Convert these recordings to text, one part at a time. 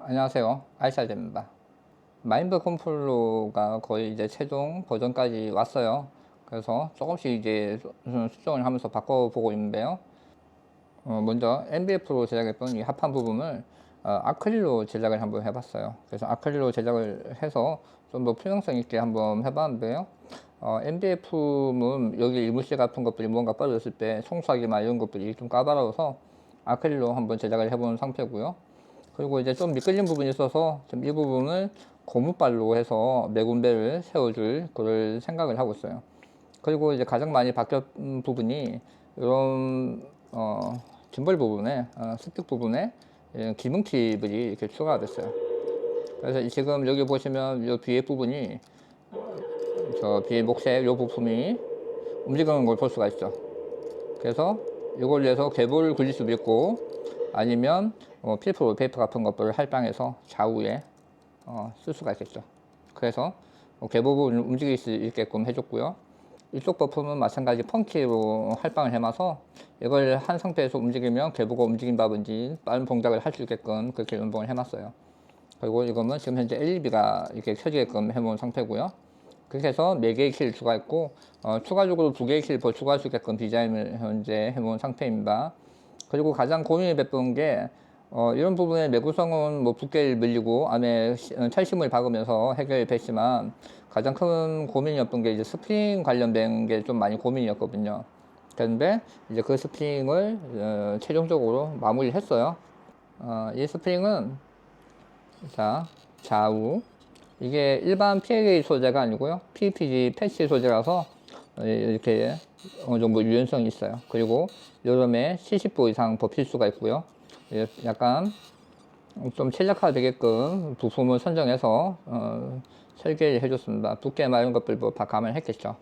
안녕하세요. 아이살입니다. 마인드 컨트롤러가 거의 이제 최종 버전까지 왔어요. 그래서 조금씩 이제 수정을 하면서 바꿔보고 있는데요. 먼저 MDF로 제작했던 이 합판 부분을 아크릴로 제작을 한번 해봤어요. 그래서 아크릴로 제작을 해서 좀 더 투명성 있게 한번 해봤는데요. MDF는 여기 이물질 같은 것들이 뭔가 떨어졌을 때 청소하기나 이런 것들이 좀 까다로워서 아크릴로 한번 제작을 해본 상태고요. 그리고 이제 좀 미끌린 부분이 있어서 좀 이 부분을 고무발로 해서 네 군데를 세워줄 그럴 생각을 하고 있어요. 그리고 이제 가장 많이 바뀐 부분이 이런 짐벌 부분에 스틱 부분에 기능 팁들이 이렇게 추가가 됐어요. 그래서 지금 여기 보시면 이 뒤에 부분이 저 뒤에 목색 이 부품이 움직이는 걸 볼 수가 있죠. 그래서 이걸 위해서 계보를 굴릴 수도 있고 아니면 필프 페이퍼 같은 것들을 할당해서 좌우에 쓸 수가 있겠죠. 그래서 계보를 움직일 수 있게끔 해줬고요. 이쪽 버프는 마찬가지 펑키로 할당을 해놔서 이걸 한 상태에서 움직이면 계보가 움직인다든지 빠른 동작을 할 수 있게끔 그렇게 연동을 해놨어요. 그리고 이거는 지금 현재 LED가 이렇게 켜지게끔 해놓은 상태고요. 그렇게 해서 4개의 키를 추가했고 추가적으로 2개의 키를 더 추가할 수 있게끔 디자인을 현재 해놓은 상태입니다. 그리고 가장 고민이 됐던 게 이런 부분의 내구성은 뭐 두께를 늘리고 안에 철심을 박으면서 해결이 됐지만 가장 큰 고민이었던 게 이제 스프링 관련된 게 좀 많이 고민이었거든요. 그런데 이제 그 스프링을 최종적으로 마무리를 했어요. 이 스프링은 자 좌우 이게 일반 PLA 소재가 아니고요 PPG 패치 소재라서 이렇게 어느 정도 유연성이 있어요. 그리고 여름에 70도 이상 버틸 수가 있고요. 약간 좀 최적화되게끔 부품을 선정해서 설계를 해줬습니다. 두께나 이런 것들도 다 감안했겠죠.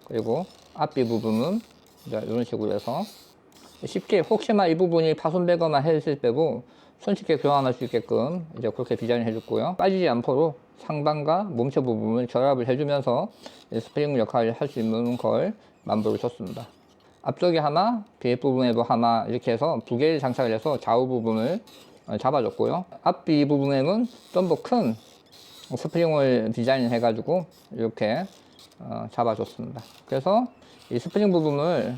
그리고 앞뒤 부분은 이런 식으로 해서 쉽게 혹시나 이 부분이 파손되거나 했을 때도 손쉽게 교환할 수 있게끔 이제 그렇게 디자인을 해줬고요. 빠지지 않도록 상단과 몸체 부분을 결합을 해주면서 스프링 역할을 할 수 있는 걸 만들어 줬습니다. 앞쪽에 하나, 뒤에 부분에도 하나 이렇게 해서 2개를 장착을 해서 좌우 부분을 잡아줬고요. 앞뒤 부분에는 좀 더 큰 스프링을 디자인을 해가지고 이렇게 잡아줬습니다. 그래서 이 스프링 부분을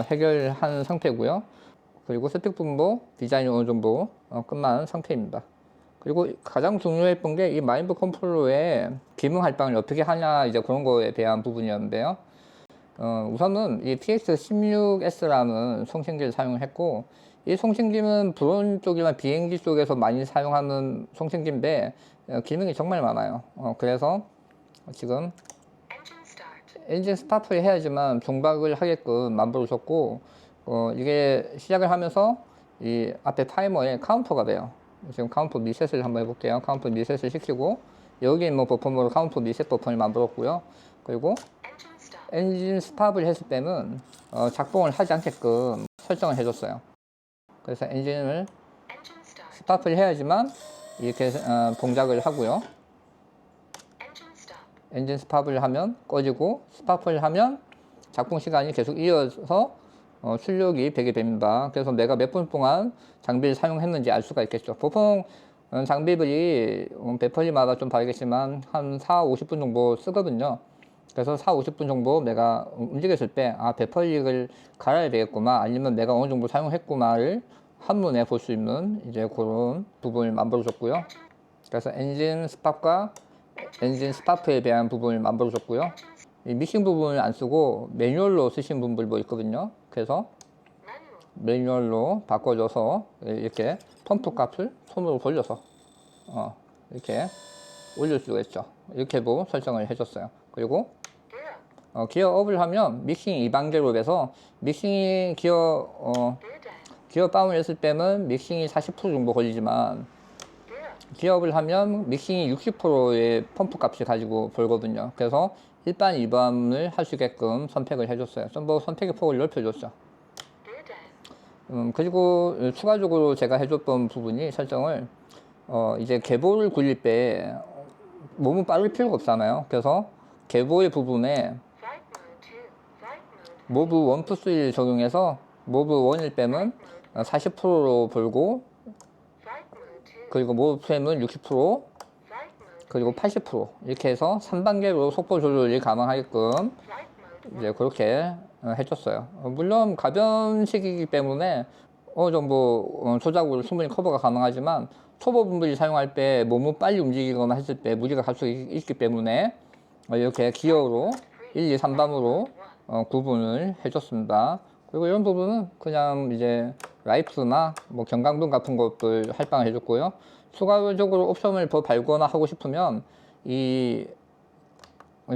해결한 상태고요. 그리고 스틱 부분도 디자인이 어느 정도 끝난 상태입니다. 그리고 가장 중요했던 게 이 마인드 컨트롤러의 기능 할당을 어떻게 하냐 이제 그런 거에 대한 부분이었는데요. 우선은 이 TX16S라는 송신기를 사용했고 이 송신기는 드론 쪽이나 비행기 쪽에서 많이 사용하는 송신기인데 기능이 정말 많아요. 그래서 지금 엔진 스타트를 해야지만 종박을 하게끔 만들어줬고 이게 시작을 하면서 이 앞에 타이머에 카운터가 돼요. 지금 카운터 리셋을 한번 해볼게요. 카운터 리셋을 시키고 여기 있는 버튼으로 카운터 리셋 버튼을 만들었고요. 그리고 엔진 스탑을 했을 때는 작동을 하지 않게끔 설정을 해줬어요. 그래서 엔진을 스탑을 해야지만 이렇게 동작을 하고요. 엔진 스탑을 하면 꺼지고 스탑을 하면 작동 시간이 계속 이어서 출력이 되게 됩니다. 그래서 내가 몇 분 동안 장비를 사용했는지 알 수가 있겠죠. 보통 장비들이 배터리마다 좀 다르겠지만 한 4, 50분 정도 쓰거든요. 그래서 4, 50분 정도 내가 움직였을 때 배터리를 갈아야 되겠구나 아니면 내가 어느 정도 사용했구나를 한눈에 볼 수 있는 이제 그런 부분을 만들어 줬고요. 그래서 엔진 스탑과 엔진 스타트에 대한 부분을 만들어 줬고요. 이 미싱 부분을 안 쓰고 매뉴얼로 쓰신 분들도 있거든요. 그래서 매뉴얼로 바꿔줘서 이렇게 펌프 값을 손으로 돌려서 이렇게 올릴 수가 있죠. 이렇게도 설정을 해줬어요. 그리고 기어업을 하면 믹싱 2단계로 돼서 믹싱이 기어 다운을 했을 때는 믹싱이 40% 정도 걸리지만 기업을 하면 믹싱이 60%의 펌프 값을 가지고 벌거든요. 그래서 일반 2반을 할 수 있게끔 선택을 해줬어요. 좀 더 선택의 폭을 넓혀줬죠. 그리고 추가적으로 제가 해줬던 부분이 설정을 이제 계보를 굴릴 때 너무 빠를 필요가 없잖아요. 그래서 계보의 부분에 모브 1 플러스 1 적용해서 모브 1일 빼면 40%로 벌고 그리고 모드 프레임은 60%, 그리고 80% 이렇게 해서 3단계로 속도 조절이 가능하게끔 이제 그렇게 해줬어요. 물론 가변식이기 때문에 어느 정도 조작으로 충분히 커버가 가능하지만 초보 분들이 사용할 때 몸을 빨리 움직이거나 했을 때 무리가 갈 수 있기 때문에 이렇게 기어로 1, 2, 3단으로 구분을 해줬습니다. 그리고 이런 부분은 그냥 이제 라이프나 뭐 경광등 같은 것들 할당을 해줬고요. 추가적으로 옵션을 더 달거나 하고 싶으면 이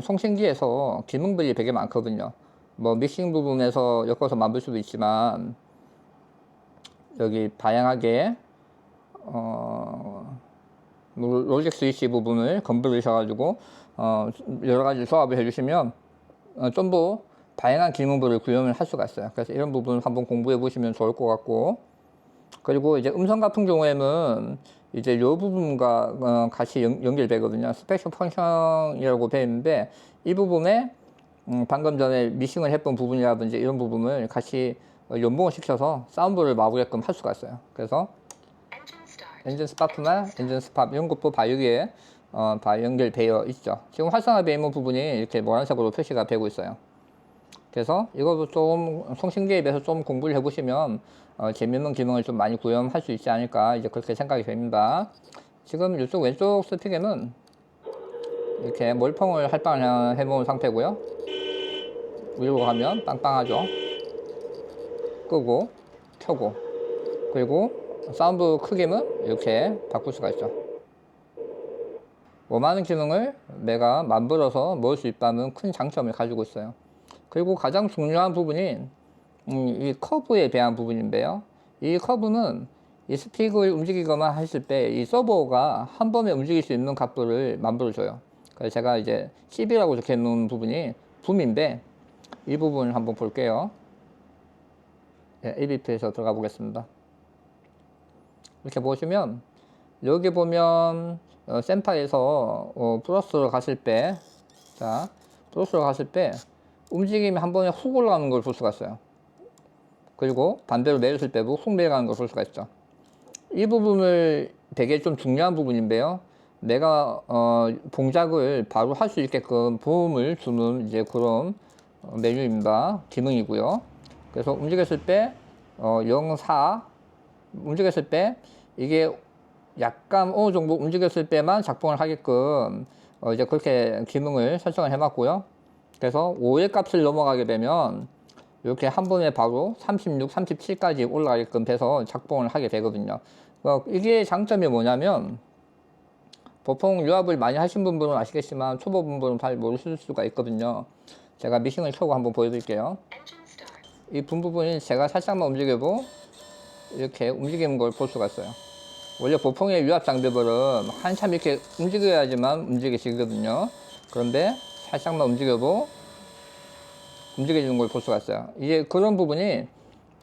송신기에서 기능들이 되게 많거든요. 뭐 믹싱 부분에서 엮어서 만들 수도 있지만 여기 다양하게 로직 스위치 부분을 건드리셔가지고 여러가지 조합을 해주시면 좀 더 다양한 기능들을 구현을 할 수가 있어요. 그래서 이런 부분 한번 공부해 보시면 좋을 것 같고, 그리고 이제 음성 같은 경우에는 이제 이 부분과 같이 연결되거든요. 스페셜 펑션이라고 되어 있는데 이 부분에 방금 전에 미싱을 했던 부분이라든지 이런 부분을 같이 연동을 시켜서 사운드를 나오게끔 할 수가 있어요. 그래서 엔진 스타트나 엔진 스탑 이런 것도 다 여기에 다 연결되어 있죠. 지금 활성화되어 있는 부분이 이렇게 노란색으로 표시가 되고 있어요. 그래서 이것도 좀 송신기에 비해서 좀 공부를 해보시면 재밌는 기능을 좀 많이 구현할 수 있지 않을까 이제 그렇게 생각이 됩니다. 지금 이쪽 왼쪽 스틱에는 이렇게 몰펑을 할당을 해놓은 상태고요. 위로 가면 빵빵하죠. 끄고 켜고, 그리고 사운드 크기는 이렇게 바꿀 수가 있죠. 원하는 기능을 내가 만들어서 넣을 수 있다는 큰 장점을 가지고 있어요. 그리고 가장 중요한 부분이 이 커브에 대한 부분인데요. 이 커브는 이 스틱을 움직이거나 했을 때 이 서버가 한 번에 움직일 수 있는 값들을 만들어줘요. 그래서 제가 이제 10이라고 적혀 있는 부분이 붐인데 이 부분을 한번 볼게요. 네, ABP에서 들어가 보겠습니다. 이렇게 보시면 여기 보면 센터에서 플러스로 갔을 때, 자 플러스로 갔을 때 움직임이 한 번에 훅 올라가는 걸 볼 수가 있어요. 그리고 반대로 내렸을 때도 훅 내려가는 걸 볼 수가 있죠. 이 부분을 되게 좀 중요한 부분인데요. 내가 동작을 바로 할 수 있게끔 도움을 주는 이제 그런 메뉴입니다. 기능이고요. 그래서 움직였을 때 0, 4 움직였을 때 이게 약간 어느 정도 움직였을 때만 작동을 하게끔 이제 그렇게 기능을 설정을 해놨고요. 그래서 5의 값을 넘어가게 되면 이렇게 한 번에 바로 36, 37까지 올라가게끔 돼서 작동을 하게 되거든요. 이게 장점이 뭐냐면 보통 유압을 많이 하신 분들은 아시겠지만 초보 분들은 잘 모르실 수가 있거든요. 제가 미싱을 켜고 한번 보여드릴게요. 이 분 부분이 제가 살짝만 움직여도 이렇게 움직이는 걸 볼 수가 있어요. 원래 보통의 유압 장비들은 한참 이렇게 움직여야지만 움직여지거든요. 그런데 살짝만 움직여도 움직여지는 걸 볼 수가 있어요. 이제 그런 부분이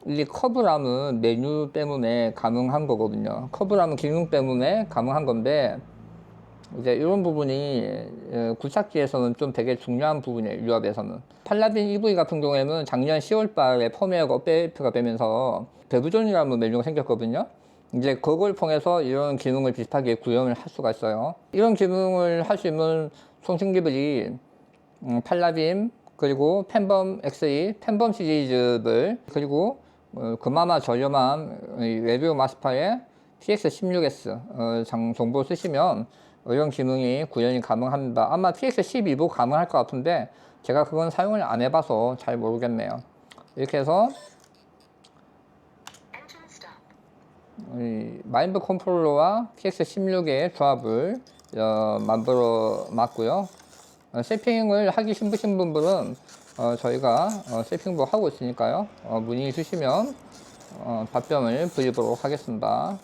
이 커브라는 메뉴 때문에 가능한 거거든요. 커브라는 기능 때문에 가능한 건데 이제 이런 부분이 굴착기에서는 좀 되게 중요한 부분이에요. 유압에서는. 팔라딘 EV 같은 경우에는 작년 10월 달에 펌웨어가 업데이트가 되면서 배브존이라는 메뉴가 생겼거든요. 이제 그걸 통해서 이런 기능을 비슷하게 구현을 할 수가 있어요. 이런 기능을 할 수 있는 송신기들이 팔라딘, 그리고 팬범 XE, 팬범 시리즈들, 그리고 그나마 저렴한 웨비오 마스파의 TX16S 정보 쓰시면 이런 기능이 구현이 가능합니다. 아마 TX12도 가능할 것 같은데 제가 그건 사용을 안 해봐서 잘 모르겠네요. 이렇게 해서 마인드 컨트롤러와 TX16의 조합을 만들어 놨고요. 세팅을 하기 힘드신 분들은 저희가 세팅도 하고 있으니까요. 문의 주시면 답변을 드리도록 하겠습니다.